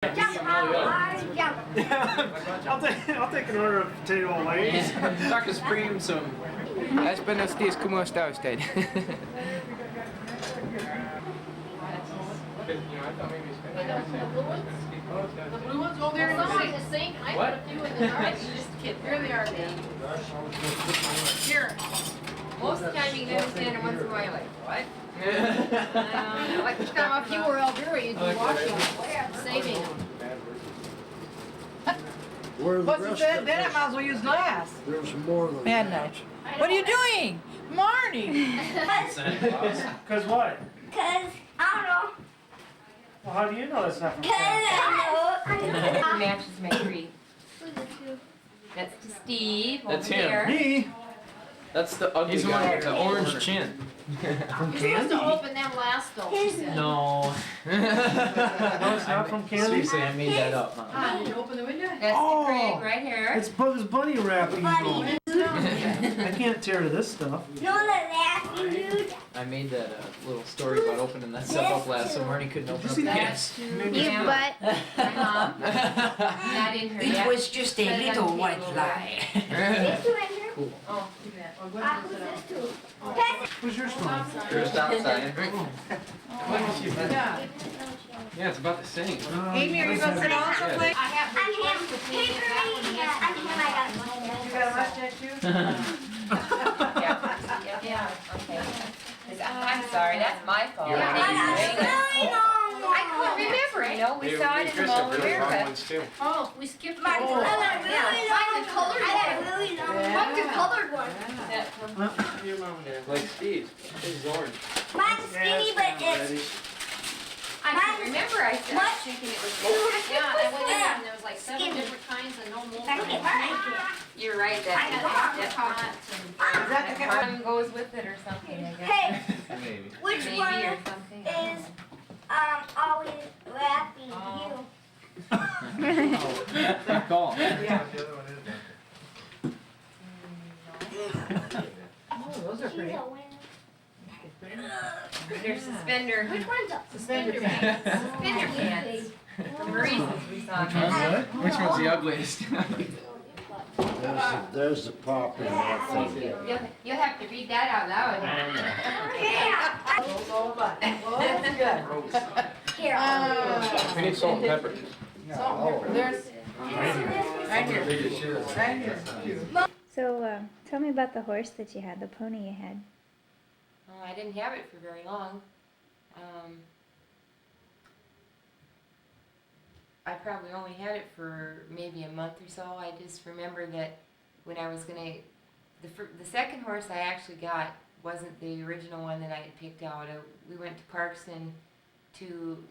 I'll take an order of potato lays. Dr. Supreme, some. Buenos dias, ¿cómo está usted? The blue ones go there in the sink. I put a few in the garbage. Here they are, baby. Here. Most of the time you can understand it once in a while, like, what? Like each time if you were Algeria, you'd be washing, saving them. What's it said? Then I might as well use glass. There's more than Midnight. What are you doing? Marnie! Cause what? Cause I don't know. Well, how do you know that's not from Cause Canada? I know. Matches my tree. That's to Steve over That's him. there. Me? That's the ugly He's the one guy with the orange chin. From You're supposed to Candy? open them last though, she said. No. No, it's not from Candy? Seriously, I made that up, huh? Ah, did you open the window? That's Oh. the Craig right here. It's Buzz Bunny wrapping. Bunny. I can't tear to this stuff. No, the laughing dude. I made that little story about opening that stuff up last so Marnie couldn't open up the That's cans. to You Grandma. butt. My mom. Not in her yet. It was just a little white lie. This two in here. Cool. Oh, do that. Oh, go Ah, ahead and who's sit this down. two? Pass it. Who's your stone? There's a stop sign. Yeah. Yeah, it's about the same. Amy, are you gonna sit down someplace? I have I'm the him. choice between that one and this I'm him. I got a mustache. You got a mustache too? Yeah, okay. I'm sorry, that's my fault. You're I I didn't got bring it. really long. I couldn't remember, you know, we saw it in the Mall of America. Oh, we skipped Mine, one. I got really long. Mine's a colored I got one. really long. What's the colored one? Your mom there. Like Steve. His is orange. Mine's skinny, but it's. I couldn't remember, I was thinking it was gold. Yeah, I went in there and there was like 7 different kinds and no mold. You're right, that's hot. Is that the kind One goes with it or something, I guess. Hey, Maybe. which Maybe one or something. is always wrapping you? Good call. Yeah. Oh, those are She's pretty. a winner. There's suspender. Which one's a Suspender pants. Suspender pants. From Reese's we saw. Which one's the ugliest? There's the pop in that thing. You'll have to read that out loud. Yeah. Those all about. Well, that's good. Here. We need salt and pepper. Salt and pepper. There's, right here. Right here. So, tell me about the horse that you had, the pony you had. Oh, I didn't have it for very long. I probably only had it for maybe a month or so. I just remember that when I was gonna, the second horse I actually got wasn't the original one that I had picked out. We went to Parkson to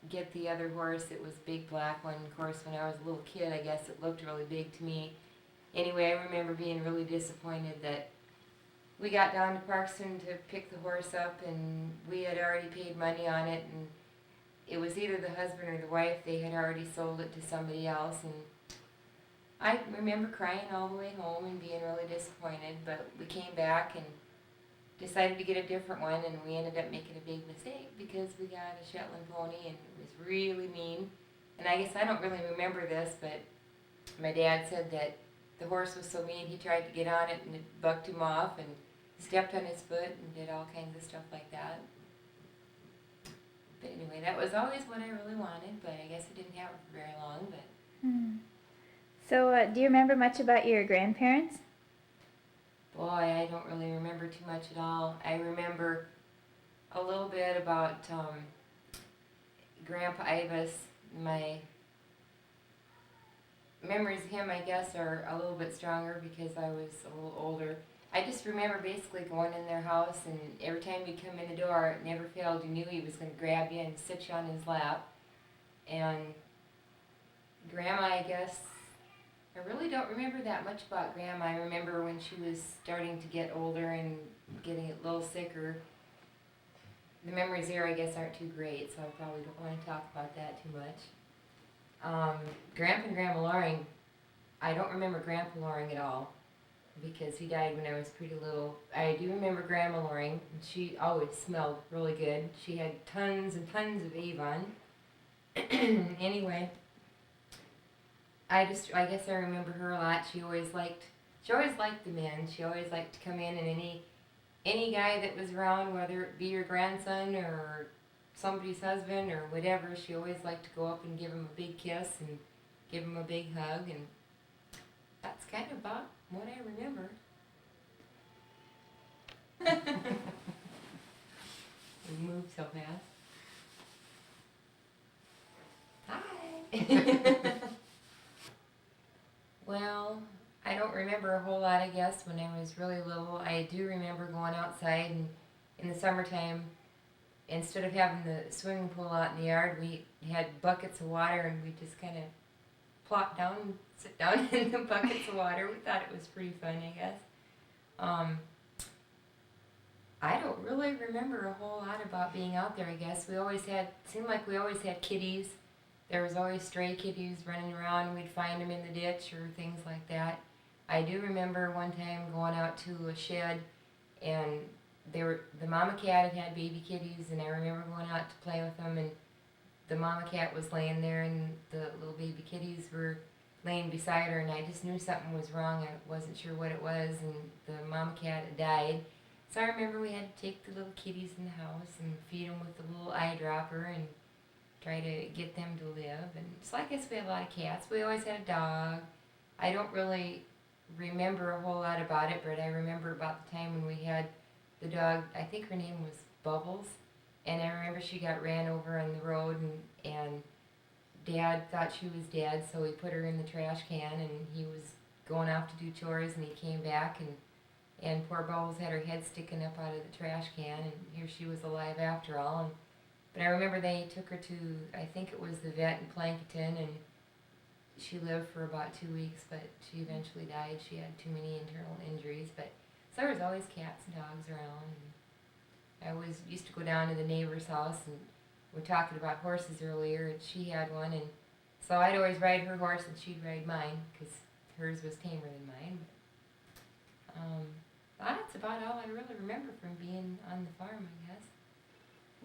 get the other horse. It was a big black one. Of course, when I was a little kid, I guess it looked really big to me. Anyway, I remember being really disappointed that we got down to Parkson to pick the horse up, and we had already paid money on it, and it was either the husband or the wife. They had already sold it to somebody else, and I remember crying all the way home and being really disappointed, but we came back and decided to get a different one, and we ended up making a big mistake because we got a Shetland pony, and it was really mean. And I guess I don't really remember this, but my dad said that the horse was so mean he tried to get on it and it bucked him off and stepped on his foot and did all kinds of stuff like that. But anyway, that was always what I really wanted, but I guess I didn't have it for very long. But So, do you remember much about your grandparents? boy, I don't really remember too much at all. I remember a little bit about Grandpa Ibis. My memories of him, I guess, are a little bit stronger because I was a little older. I just remember basically going in their house, and every time you come in the door, it never failed. You knew he was going to grab you and sit you on his lap. And Grandma, I guess, I really don't remember that much about Grandma. I remember when she was starting to get older and getting a little sicker. The memories there, I guess, aren't too great, so I probably don't want to talk about that too much. Grandpa and Grandma Loring, I don't remember Grandpa Loring at all, because he died when I was pretty little. I do remember Grandma Loring, and she always smelled really good. She had tons and tons of Avon. Anyway, I guess I remember her a lot. She always liked the men. She always liked to come in, and any guy that was around, whether it be your grandson or somebody's husband or whatever, she always liked to go up and give him a big kiss and give him a big hug, and that's kind of about what I remember. We moved so fast. Hi. Well, I don't remember a whole lot, I guess, when I was really little. I do remember going outside, and in the summertime, instead of having the swimming pool out in the yard, we had buckets of water, and we just kind of plop down and sit down in the buckets of water. We thought it was pretty fun, I guess. I don't really remember a whole lot about being out there, I guess. Seemed like we always had kitties. There was always stray kitties running around, and we'd find them in the ditch or things like that. I do remember one time going out to a shed, and the mama cat had baby kitties, and I remember going out to play with them, and the mama cat was laying there, and the little baby kitties were laying beside her, and I just knew something was wrong. I wasn't sure what it was, and the mama cat had died. So I remember we had to take the little kitties in the house and feed them with the little eyedropper and try to get them to live. And so I guess we had a lot of cats. We always had a dog. I don't really remember a whole lot about it, but I remember about the time when we had the dog. I think her name was Bubbles, and I remember she got ran over on the road, and Dad thought she was dead, so he put her in the trash can, and he was going off to do chores, and he came back, and poor Bubbles had her head sticking up out of the trash can, and here she was alive after all. But I remember they took her to, I think it was the vet in Plankerton, and she lived for about 2 weeks, but she eventually died. She had too many internal injuries. But so there was always cats and dogs around. And I always used to go down to the neighbor's house, and we were talking about horses earlier, and she had one, and so I'd always ride her horse, and she'd ride mine, because hers was tamer than mine. But that's about all I really remember from being on the farm, I guess.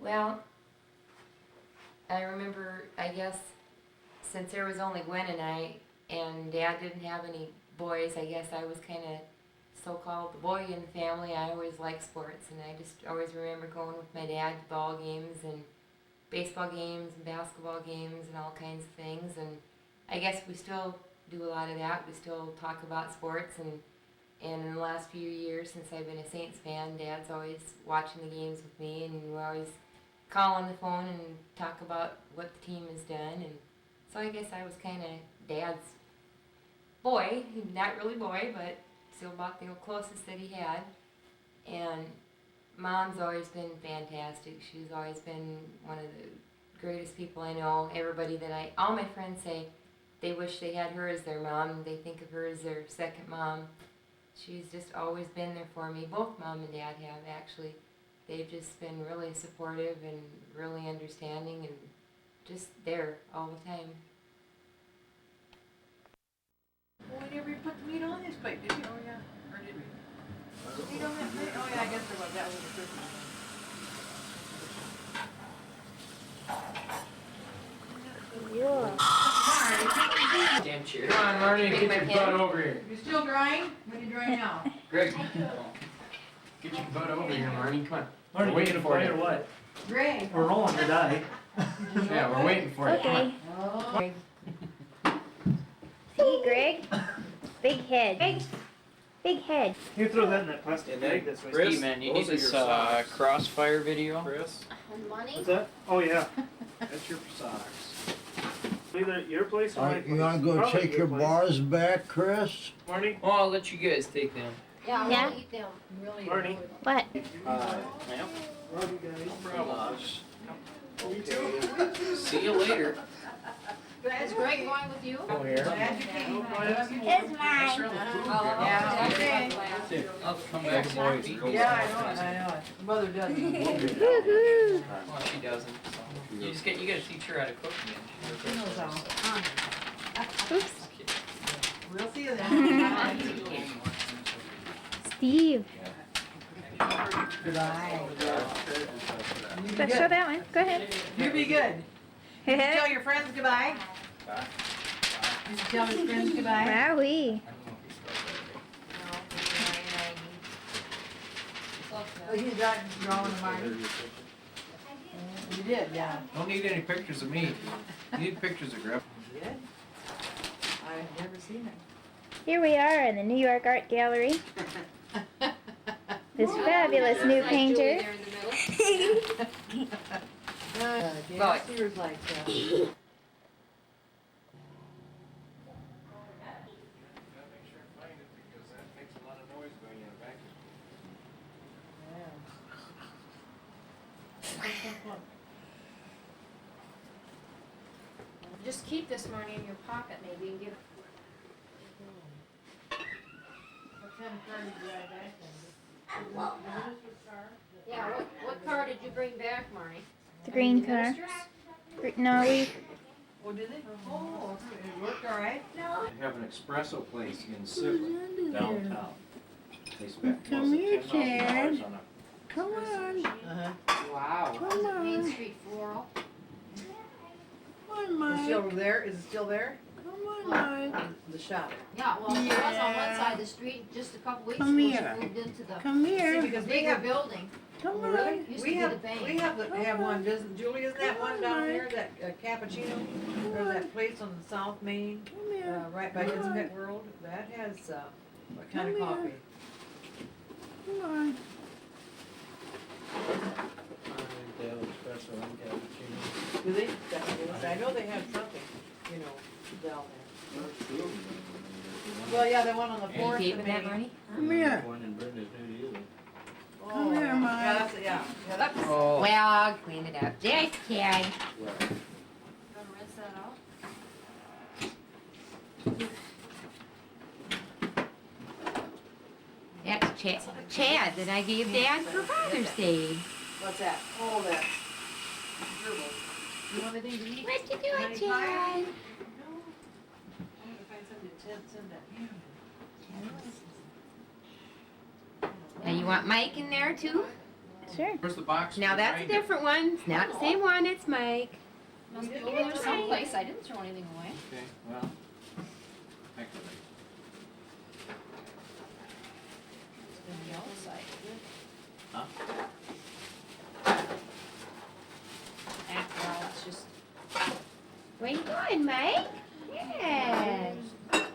Well, I remember, I guess, since there was only Gwen and I, and Dad didn't have any boys, I guess I was kind of so-called the boy in the family. I always liked sports, and I just always remember going with my dad to ball games and baseball games and basketball games and all kinds of things. And I guess we still do a lot of that. We still talk about sports, and in the last few years since I've been a Saints fan, Dad's always watching the games with me, and we always call on the phone and talk about what the team has done. And so I guess I was kind of Dad's boy, not really boy, but still about the closest that he had. And Mom's always been fantastic. She's always been one of the greatest people I know. All my friends say they wish they had her as their mom. They think of her as their second mom. She's just always been there for me. Both Mom and Dad have, actually. They've just been really supportive and really understanding and just there all the time. Well, we never put the meat on this plate, did we? Oh, yeah. Or did we? Meat on that plate? Oh, yeah, I guess there was. That was the Christmas Yeah. Damn cheer. Come on, Marty, get your butt over here. one. You're still drying? When are you drying now? Greg, get your butt over here, Marty. Come on. Marty, We're you waiting gonna for play you. or what? Greg. We're rolling to die. Yeah, we're waiting for you. Come on. Okay. Oh. See, Greg? Big head. Big head. You throw that in that plastic And bag then this way. Chris, Hey, man, you those need are this your socks. crossfire video? Chris, Money? What's that? Oh, yeah. that's your socks. Either at your place or my Alright, place. you wanna go Probably take your place. bars back, Chris? Marty? Oh, I'll let you guys take them. Yeah, I Yeah? wanna eat them. Really. Marty? What? Yep. Love you guys. See you later. Is Greg going with you? Over here. Glad you came. I love you. It's mine. Yeah, okay. I'll come back and more eat. Yeah, I know it. Mother doesn't. Woohoo! Well, she doesn't. So. You gotta teach her how to cook again. She knows how. Oops. We'll see you then. Steve. Goodbye. Go show that one. Go ahead. You be good. Did you tell your friends goodbye? Did you tell his friends goodbye? Wowee. Oh, you got drawing of mine? You did, yeah. Don't need any pictures of me. You need pictures of Griff. You did? I've never seen it. Here we are in the New York Art Gallery. This fabulous new painter. Yeah, Sears like that. Just keep this money in your pocket maybe and give it. What kind of car did you drive back then? Yeah, what car did you bring back, Marnie? The green The car. minister's? No, we. Oh, did they? Oh, it worked all right? They have an espresso place in Sibley, downtown. They spent Come here, Chad. $10,000 on Come on. Uh-huh. Wow. Was it Main Street Floral? Come on, Is it Mike. still there? Is it still there? Come on, Mike. The shop. Yeah, well, it was on one Yeah. side of the street just a couple weeks Come ago. here. She moved into the Come here. Because we bigger have, building. Come oh, really? on. Used We to be have, the bank. we have one, doesn't, Julie, isn't that Come one on, down Mike. there, that cappuccino? Or that place on South Main, Come here. right by Come His on. Pet World? That has, what kind of Come here. coffee? Come on. Do they? I know they have something, you know, down there. Well, yeah, the one on the Are you fourth keeping and that, Main. Marnie? Come here. Oh, Come here, yeah. Mike. Yeah, that's, yeah, that's. Oh. Well, I'll clean it up. Just kidding. Gonna rinse that out? That's Chad that I gave Dad for Father's Day. What's that? Oh, that. Gerbils. You want anything to eat? What you doing, 95? Chad? No. I'm gonna find something to send that. Now you want Mike in there too? Sure. Where's the box? Now that's a different one. It's not the same one. It's Mike. Must be over there someplace. I didn't throw anything away. Okay, well. Actually. It's on the outside. Huh? After all, it's just. Where you going, Mike? Yes. Oh,